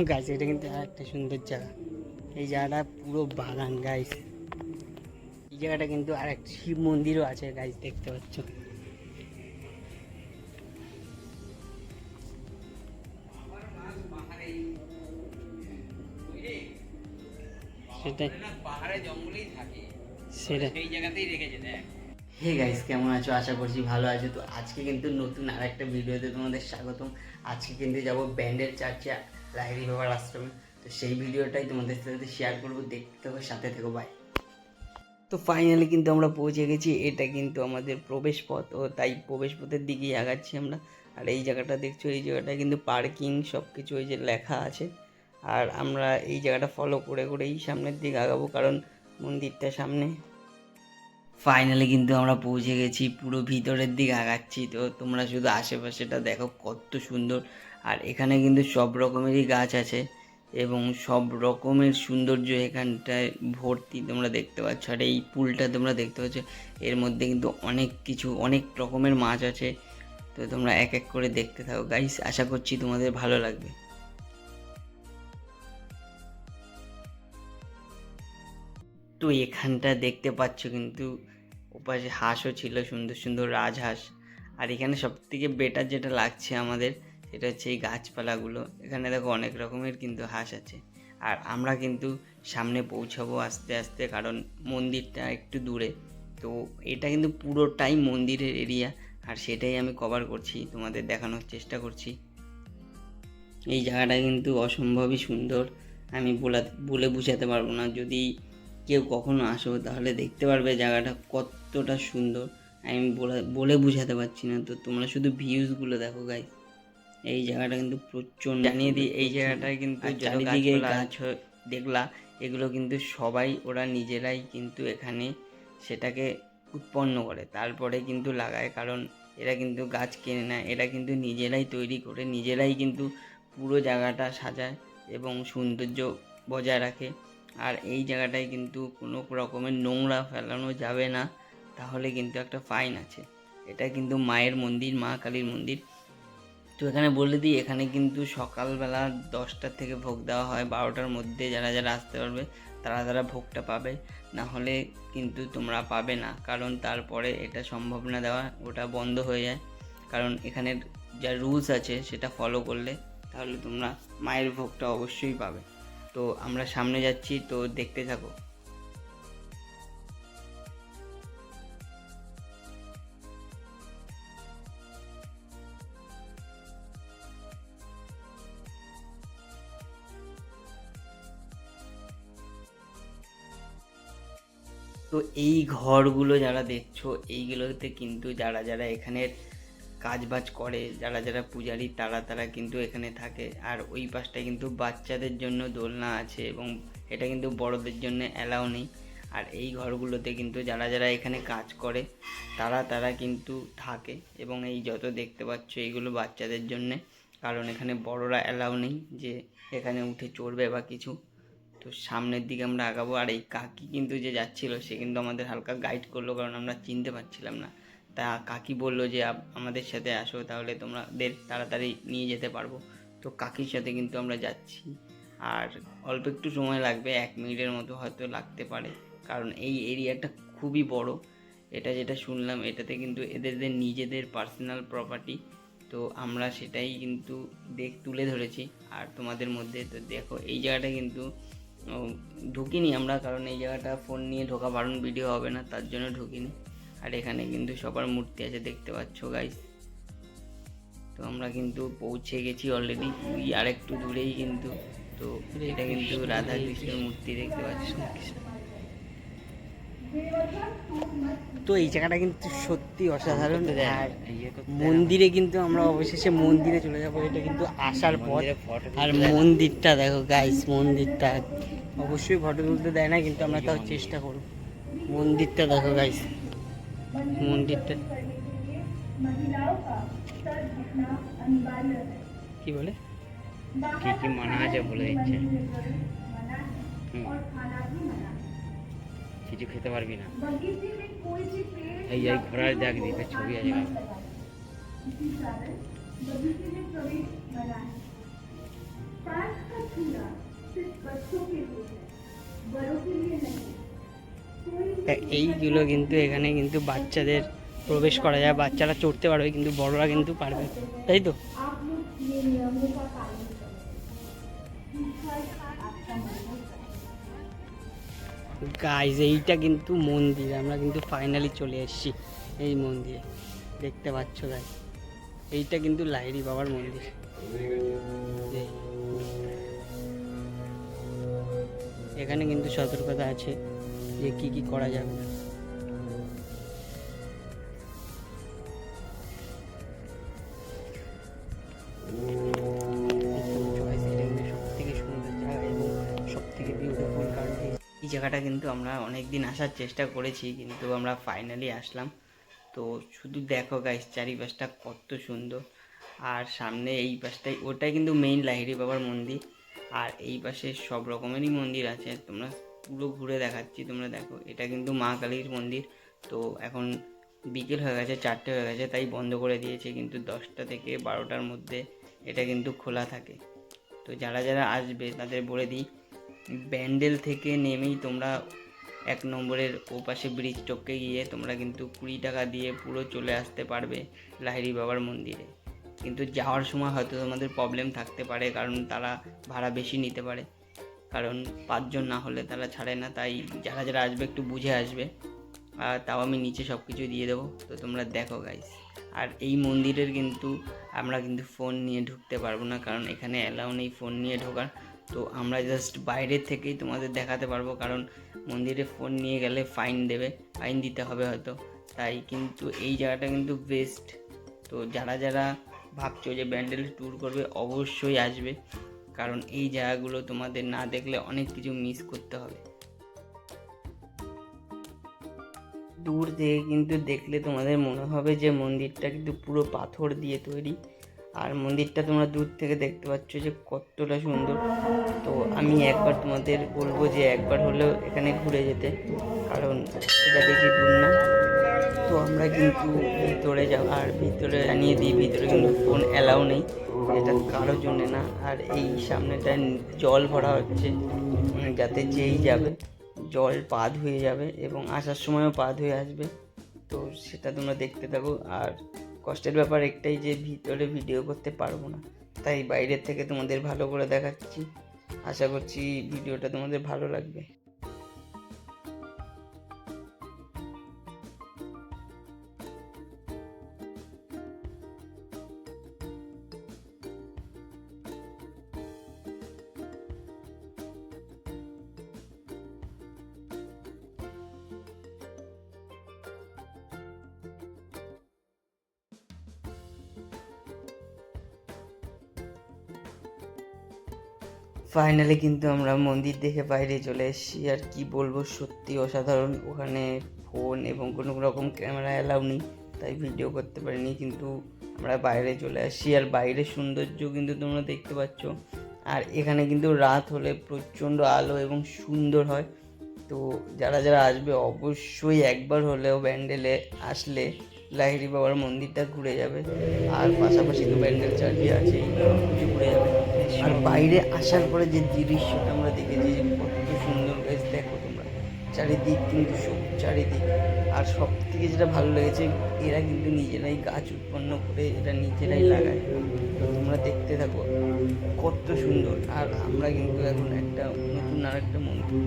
Guys এটা কিন্তু একটা সুন্দর জায়গা। এই জায়গাটা পুরো বাগান গাইস। এই জায়গাটা কিন্তু আর একটা শিব মন্দিরও আছে গাইস, দেখতে পাচ্ছ। সেটাই পাহাড়ে জঙ্গলেই থাকে, সেটা সেই জায়গাতেই রেখেছে দেখ। হে গাইস, কেমন আছো? আশা করছি ভালো আছো। তো আজকে কিন্তু নতুন আর একটা ভিডিওতে তোমাদের স্বাগতম। আজকে কিন্তু যাব ব্যান্ডেল চার্চে, লাহিড়ী বাবার আশ্রমে। তো সেই ভিডিওটাই তোমাদের সাথে শেয়ার করবো, দেখতে থাকো, সাথে থেকো, বাই। তো ফাইনালি কিন্তু আমরা পৌঁছে গেছি। এটা কিন্তু আমাদের প্রবেশ পথ, ও তাই প্রবেশ পথের দিকেই আগাচ্ছি আমরা। আর এই জায়গাটা দেখছো, এই জায়গাটা কিন্তু পার্কিং সব কিছু ওই যে লেখা আছে। আর আমরা এই জায়গাটা ফলো করে করেই সামনের দিকে আগাবো, কারণ মন্দিরটা সামনে। ফাইনালি কিন্তু আমরা পৌঁছে গেছি, পুরো ভিতরের দিকে আগাচ্ছি। তো তোমরা শুধু আশেপাশেটা দেখো কত সুন্দর। আর এখানে কিন্তু সব রকমেরই গাছ আছে এবং সব রকমের সৌন্দর্য এখানটায় ভর্তি, তোমরা দেখতে পাচ্ছ। আর এই পুলটা তোমরা দেখতে পাচ্ছ, এর মধ্যে কিন্তু অনেক কিছু, অনেক রকমের মাছ আছে। তো তোমরা এক এক করে দেখতে থাকো গাইস, আশা করছি তোমাদের ভালো লাগবে। তো এখানটা দেখতে পাচ্ছ কিন্তু ওপাশে হাঁসও ছিল, সুন্দর সুন্দর রাজহাঁস। আর এখানে সব থেকে বেটার যেটা লাগছে আমাদের, সেটা হচ্ছে এই গাছপালাগুলো। এখানে দেখো অনেক রকমের কিন্তু হাঁস আছে। আর আমরা কিন্তু সামনে পৌঁছাবো আস্তে আস্তে, কারণ মন্দিরটা একটু দূরে। তো এটা কিন্তু পুরোটাই মন্দিরের এরিয়া, আর সেটাই আমি কভার করছি, তোমাদের দেখানোর চেষ্টা করছি। এই জায়গাটা কিন্তু অসম্ভবই সুন্দর, আমি বলে বুঝাতে পারবো না। যদি কেউ কখনো আসো তাহলে দেখতে পারবে জায়গাটা কতটা সুন্দর, আমি বলে বুঝাতে পারছি না। তো তোমরা শুধু ভিউজগুলো দেখো গাইস। এই জায়গাটা কিন্তু প্রচণ্ড, জানিয়ে দিই এই জায়গাটায় কিন্তু চারিদিকে গাছ দেখলা, এগুলো কিন্তু সবাই ওরা নিজেরাই কিন্তু এখানে সেটাকে উৎপন্ন করে, তারপরে কিন্তু লাগায়। কারণ এরা কিন্তু গাছ কেনে না, এরা কিন্তু নিজেরাই তৈরি করে, নিজেরাই কিন্তু পুরো জায়গাটা সাজায় এবং সৌন্দর্য বজায় রাখে। আর এই জায়গাটায় কিন্তু কোনো রকমের নোংরা ফেলানো যাবে না, তাহলে কিন্তু একটা ফাইন আছে। এটা কিন্তু মায়ের মন্দির, মা কালীর মন্দির। তো এখানে বলে দিই, এখানে কিন্তু সকালবেলা 10টার থেকে ভোগ দেওয়া হয়। 12টার মধ্যে যারা যারা আসতে পারবে তারা ভোগটা পাবে, না হলে কিন্তু তোমরা পাবে না। কারণ তারপরে এটা সম্ভব না দেওয়া, ওটা বন্ধ হয়ে যায়। কারণ এখানের যা রুলস আছে সেটা ফলো করলে তাহলে তোমরা মায়ের ভোগটা অবশ্যই পাবে। তো আমরা সামনে যাচ্ছি, তো দেখতে থাকো। তো এই ঘরগুলো যারা দেখছো, এইগুলোতে কিন্তু যারা যারা এখানের কাজবাজ করে, যারা যারা পূজারী, তারা কিন্তু এখানে থাকে। আর ওই পাশটায় কিন্তু বাচ্চাদের জন্য দোলনা আছে এবং এটা কিন্তু বড়দের জন্য অ্যালাউ নেই। আর এই ঘরগুলোতে কিন্তু যারা যারা এখানে কাজ করে তারা কিন্তু থাকে। এবং এই যত দেখতে পাচ্ছ এইগুলো বাচ্চাদের জন্যে, কারণ এখানে বড়রা অ্যালাউ নেই যে এখানে উঠে চড়বে বা কিছু। তো সামনের দিকে আমরা আগাবো। আর এই কাকি কিন্তু যে যাচ্ছিল সে কিন্তু আমাদের হালকা গাইড করলো, কারণ আমরা চিনতে পারছিলাম না। তা কাকি বললো যে আমাদের সাথে আসো, তাহলে তোমাদের তাড়াতাড়ি নিয়ে যেতে পারবো। তো কাকির সাথে কিন্তু আমরা যাচ্ছি। আর অল্প একটু সময় লাগবে, 1 মিনিটের মতো হয়তো লাগতে পারে, কারণ এই এরিয়াটা খুবই বড়। এটা যেটা শুনলাম, এটাতে কিন্তু এদের নিজেদের পার্সোনাল প্রপার্টি। তো আমরা সেটাই কিন্তু তুলে ধরেছি আর তোমাদের মধ্যে। তো দেখো এই জায়গাটা কিন্তু ঢুকিনি আমরা, কারণ এই জায়গাটা ফোন নিয়ে ঢোকা বারণ, ভিডিও হবে না, তার জন্য ঢুকিনি। আর এখানে কিন্তু সবার মূর্তি আছে, দেখতে পাচ্ছ গাইস। তো আমরা কিন্তু পৌঁছে গেছি অলরেডি, আর একটু দূরেই কিন্তু। তো এটা কিন্তু রাধা কৃষ্ণের মূর্তি, দেখতে পাচ্ছ। তো এই জায়গাটা কিন্তু সত্যি অসাধারণ। আর মন্দিরে কিন্তু আমরা অবশেষে মন্দিরে চলে যাবো, এটা কিন্তু আসার পর। আর মন্দিরটা দেখো গাইস, মন্দিরটা অবশ্যই ফটো তুলতে দেয় না, কিন্তু আমরা তাও চেষ্টা করব। মন্দিরটা দেখো গাইস, মন্দিরটা কি বলে, কি কি মানা আছে বলে দিচ্ছে। কিছু খেতে পারবি না, এই ঘোড়ার দেখ দিকে ছবি আছে। এইগুলো কিন্তু এখানে কিন্তু বাচ্চাদের প্রবেশ করা যায়, বাচ্চারা চড়তে পারবে কিন্তু বড়রা কিন্তু পারবে, তাই তো? গাইজ এইটা কিন্তু মন্দির, আমরা কিন্তু ফাইনালি চলে এসেছি এই মন্দিরে, দেখতে পাচ্ছ গাইজ, এইটা কিন্তু লাহিড়ী বাবার মন্দির। এখানে কিন্তু সতর্কতা আছে যে কি কি করা যাবে না। এই জায়গাটা কিন্তু আমরা অনেক দিন আসার চেষ্টা করেছি, কিন্তু আমরা ফাইনালি আসলাম। তো শুধু দেখো গাইস, চারিপাশটা কত সুন্দর। আর সামনে এই পাশটাই, ওটাই কিন্তু মেইন লাহিড়ী বাবার মন্দির, আর এই পাশে সব রকমেরই মন্দির আছে, তোমরা পুরো ঘুরে দেখাচ্ছি। তোমরা দেখো, এটা কিন্তু মা কালীর মন্দির। তো এখন বিকেল হয়ে গেছে, 4টে হয়ে গেছে, তাই বন্ধ করে দিয়েছে, কিন্তু 10টা থেকে 12টার মধ্যে এটা কিন্তু খোলা থাকে। তো যারা যারা আসবে তাদের বলে দিই, ব্যান্ডেল থেকে নেমেই তোমরা 1 নম্বরের ওপাশে ব্রিজ টপকে গিয়ে তোমরা কিন্তু 20 টাকা দিয়ে পুরো চলে আসতে পারবে লাহিড়ী বাবার মন্দিরে। কিন্তু যাওয়ার সময় হয়তো তোমাদের প্রবলেম থাকতে পারে, কারণ তারা ভাড়া বেশি নিতে পারে, কারণ 5 জন না হলে তারা ছাড়ে না। তাই যারা যারা আসবে একটু বুঝে আসবে, আর তাও আমি নিচে সব কিছু দিয়ে দেবো। তো তোমরা দেখো গাইস। আর এই মন্দিরের কিন্তু আমরা কিন্তু ফোন নিয়ে ঢুকতে পারবো না, কারণ এখানে অ্যালাউ নেই ফোন নিয়ে ঢোকার। তো আমরা জাস্ট বাইরের থেকেই তোমাদের দেখাতে পারবো, কারণ মন্দিরে ফোন নিয়ে গেলে ফাইন দেবে, ফাইন দিতে হবে হয়তো। তাই কিন্তু এই জায়গাটা কিন্তু বেস্ট। তো যারা যারা ভাবছো যে ব্যান্ডেল ট্যুর করবে, অবশ্যই আসবে, কারণ এই জায়গাগুলো তোমাদের না দেখলে অনেক কিছু মিস করতে হবে। দূর থেকে কিন্তু দেখলে তোমাদের মনে হবে যে মন্দিরটা কিন্তু পুরো পাথর দিয়ে তৈরি, আর মন্দিরটা তোমরা দূর থেকে দেখতে পাচ্ছ যে কতটা সুন্দর। তো আমি একবার তোমাদের বলবো যে একবার হলেও এখানে ঘুরে যেতে, কারণ এটা বেশি দূর না। তো আমরা কিন্তু ভিতরে যাব, আর ভিতরে জানিয়ে দিই, ভিতরে কিন্তু ফোন অ্যালাউ নেই, এটা কারোর জন্যে না। আর এই সামনেটা জল ভরা হচ্ছে, যাতে যেই যাবে জল পা ধুয়ে যাবে এবং আসার সময়ও পা ধুয়ে আসবে। তো সেটা তোমরা দেখতে থাকো। আর কষ্টের ব্যাপার একটাই যে ভিতরে ভিডিও করতে পারবো না, তাই বাইরের থেকে তোমাদের ভালো করে দেখাচ্ছি। আশা করছি ভিডিওটা তোমাদের ভালো লাগবে। ফাইনালি কিন্তু আমরা মন্দির দেখে বাইরে চলে এসেছি। আর কি বলবো, সত্যি অসাধারণ। ওখানে ফোন এবং কোনো রকম ক্যামেরা অ্যালাউ নেই, তাই ভিডিও করতে পারিনি, কিন্তু আমরা বাইরে চলে আসছি। আর বাইরের সৌন্দর্য কিন্তু তোমরা দেখতে পাচ্ছ। আর এখানে কিন্তু রাত হলে প্রচণ্ড আলো এবং সুন্দর হয়। তো যারা যারা আসবে অবশ্যই একবার হলেও ব্যান্ডেলে আসলে লাহিড়ী বাবার মন্দিরটা ঘুরে যাবে, আর পাশাপাশি তো ব্যান্ডেল চার্চই আছে, কিছু ঘুরে যাবে। আর বাইরে আসার পরে যে দৃশ্যটা আমরা দেখেছি যে কত সুন্দর, গাছ দেখো তোমরা, চারিদিক কিন্তু চারিদিক। আর সব থেকে যেটা ভালো লেগেছে, এরা কিন্তু নিজেরাই গাছ উৎপন্ন করে এটা নিজেরাই লাগায়। তো তোমরা দেখতে থাকো কত সুন্দর। আর আমরা কিন্তু এখন একটা নতুন আর একটা মন্দির,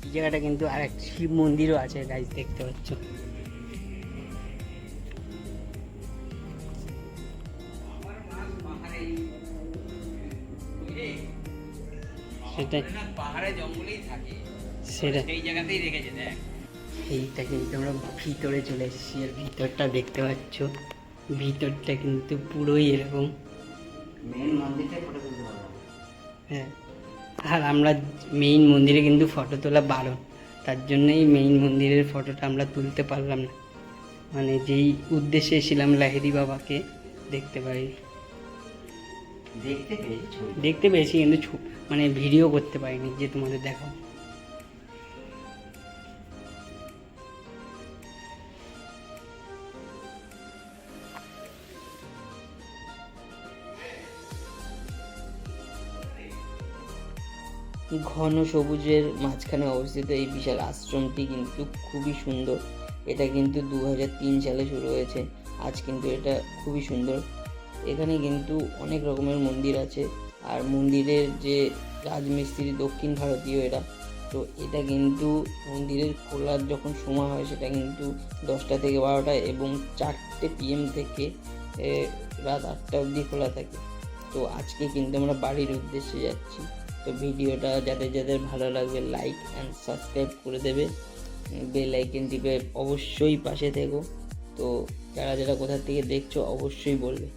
এই জায়গাটা কিন্তু আর এক শিব মন্দিরও আছে গাইজ, দেখতে পাচ্ছ। সেটাই, পাহাড়ে জঙ্গলেই থাকে, সেটা সেই জায়গাতেই রেখেছে। দেখ, এইটা কিন্তু আমরা ভিতরে চলে এসেছি, আর ভিতরটা দেখতে পাচ্ছ, ভিতরটা কিন্তু পুরোই এরকম। মেইন মন্দিরটা ফটো তুলতে পারলাম, হ্যাঁ। আর আমরা মেইন মন্দিরে কিন্তু ফটো তোলা বারণ, তার জন্যই মেইন মন্দিরের ফটোটা আমরা তুলতে পারলাম না, মানে যেই উদ্দেশ্যে এসেছিলাম লাহিড়ী বাবাকে দেখতে পারি। দেখতে পেয়েছি কিন্তু মানে ভিডিও করতে পারিনি যে তোমাদের দেখাবো। ঘন সবুজের মাঝখানে অবস্থিত এই বিশাল আশ্রমটি কিন্তু খুবই সুন্দর। এটা কিন্তু 2003 সালে শুরু হয়েছে, আজ কিন্তু এটা খুবই সুন্দর। এখানে কিন্তু অনেক রকমের মন্দির আছে, আর মন্দিরের যে রাজমিস্ত্রি দক্ষিণ ভারতীয় এরা, তো এটা কিন্তু মন্দিরের খোলার যখন সময় হয় সেটা কিন্তু 10টা থেকে 12টা এবং 4টে PM থেকে রাত 8টা অবধি খোলা থাকে। তো আজকে কিন্তু আমরা বাড়ির উদ্দেশ্যে যাচ্ছি। তো ভিডিওটা যাদের যাদের ভালো লাগবে লাইক অ্যান্ড সাবস্ক্রাইব করে দেবে, বেল আইকন টিপে অবশ্যই পাশে থেকো। তো যারা যারা কোথা থেকে দেখছো অবশ্যই বলবে।